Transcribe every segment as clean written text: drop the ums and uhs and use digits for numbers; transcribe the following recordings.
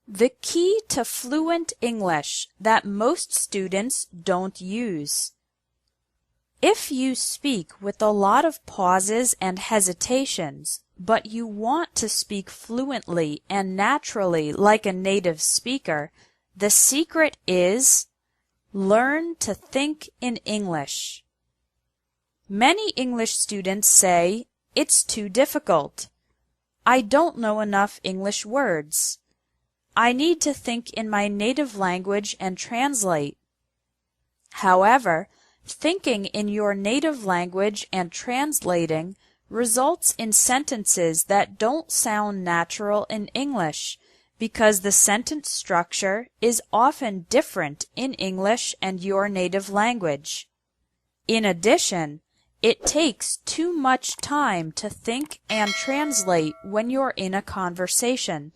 The key to fluent English that most students don't use. If you speak with a lot of pauses and hesitations, but you want to speak fluently and naturally like a native speaker, the secret is learn to think in English. Many English students say, "It's too difficult. I don't know enough English words. I need to think in my native language and translate." However, thinking in your native language and translating results in sentences that don't sound natural in English because the sentence structure is often different in English and your native language. In addition, it takes too much time to think and translate when you're in a conversation,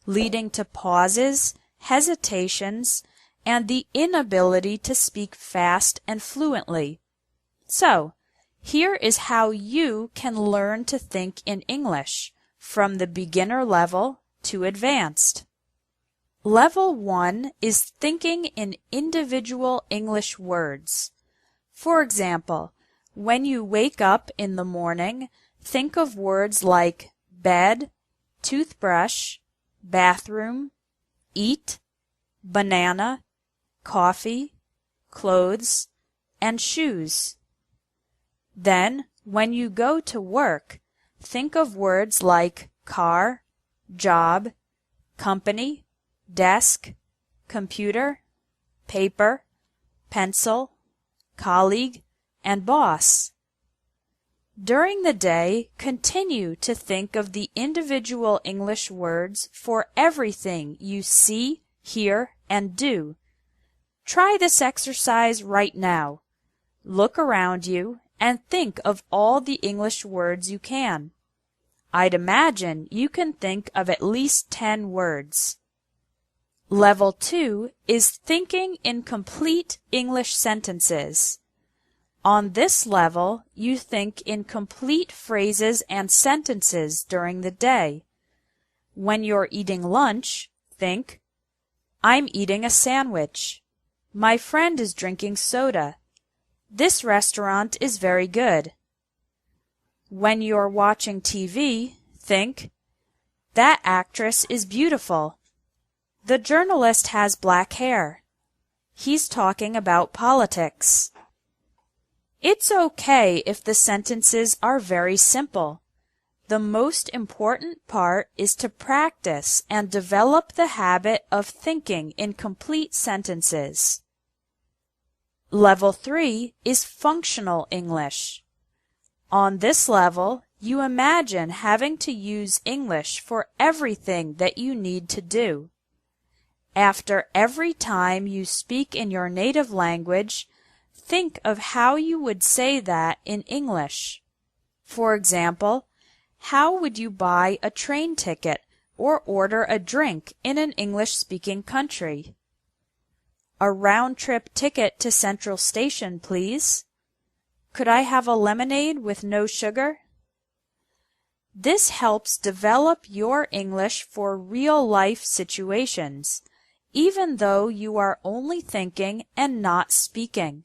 leading to pauses, hesitations, and the inability to speak fast and fluently. So, here is how you can learn to think in English from the beginner level to advanced. Level 1 is thinking in individual English words. For example, when you wake up in the morning, think of words like bed, toothbrush, bathroom, eat, banana, coffee, clothes, and shoes. Then, when you go to work, think of words like car, job, company, desk, computer, paper, pencil, colleague, and boss. During the day, continue to think of the individual English words for everything you see, hear, and do. Try this exercise right now. Look around you and think of all the English words you can. I'd imagine you can think of at least 10 words. Level 2 is thinking in complete English sentences. On this level, you think in complete phrases and sentences during the day. When you're eating lunch, think, "I'm eating a sandwich. My friend is drinking soda. This restaurant is very good." When you're watching TV, think, "That actress is beautiful. The journalist has black hair. He's talking about politics." It's okay if the sentences are very simple. The most important part is to practice and develop the habit of thinking in complete sentences. Level 3 is functional English. On this level, you imagine having to use English for everything that you need to do. After every time you speak in your native language, think of how you would say that in English. For example, how would you buy a train ticket or order a drink in an English-speaking country? "A round-trip ticket to Central Station, please. Could I have a lemonade with no sugar?" This helps develop your English for real-life situations, even though you are only thinking and not speaking.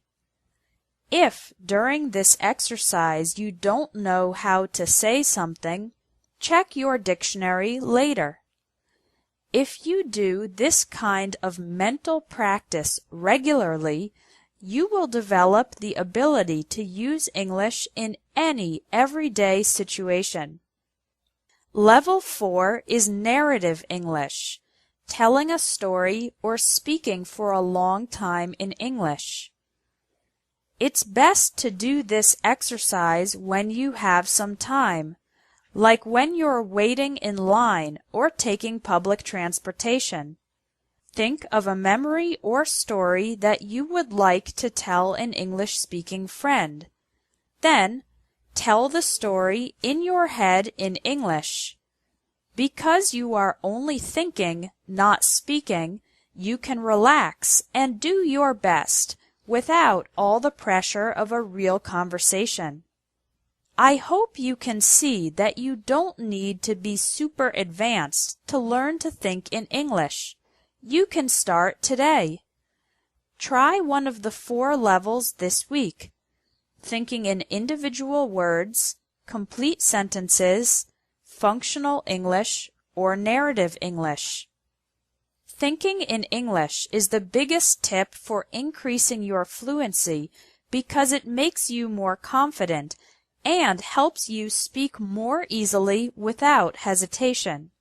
If during this exercise you don't know how to say something, check your dictionary later. If you do this kind of mental practice regularly, you will develop the ability to use English in any everyday situation. Level 4 is narrative English, telling a story or speaking for a long time in English. It's best to do this exercise when you have some time, like when you're waiting in line or taking public transportation. Think of a memory or story that you would like to tell an English-speaking friend. Then, tell the story in your head in English. Because you are only thinking, not speaking, you can relax and do your best without all the pressure of a real conversation. I hope you can see that you don't need to be super advanced to learn to think in English. You can start today. Try one of the 4 levels this week: thinking in individual words, complete sentences, functional English, or narrative English. Thinking in English is the biggest tip for increasing your fluency because it makes you more confident and helps you speak more easily without hesitation.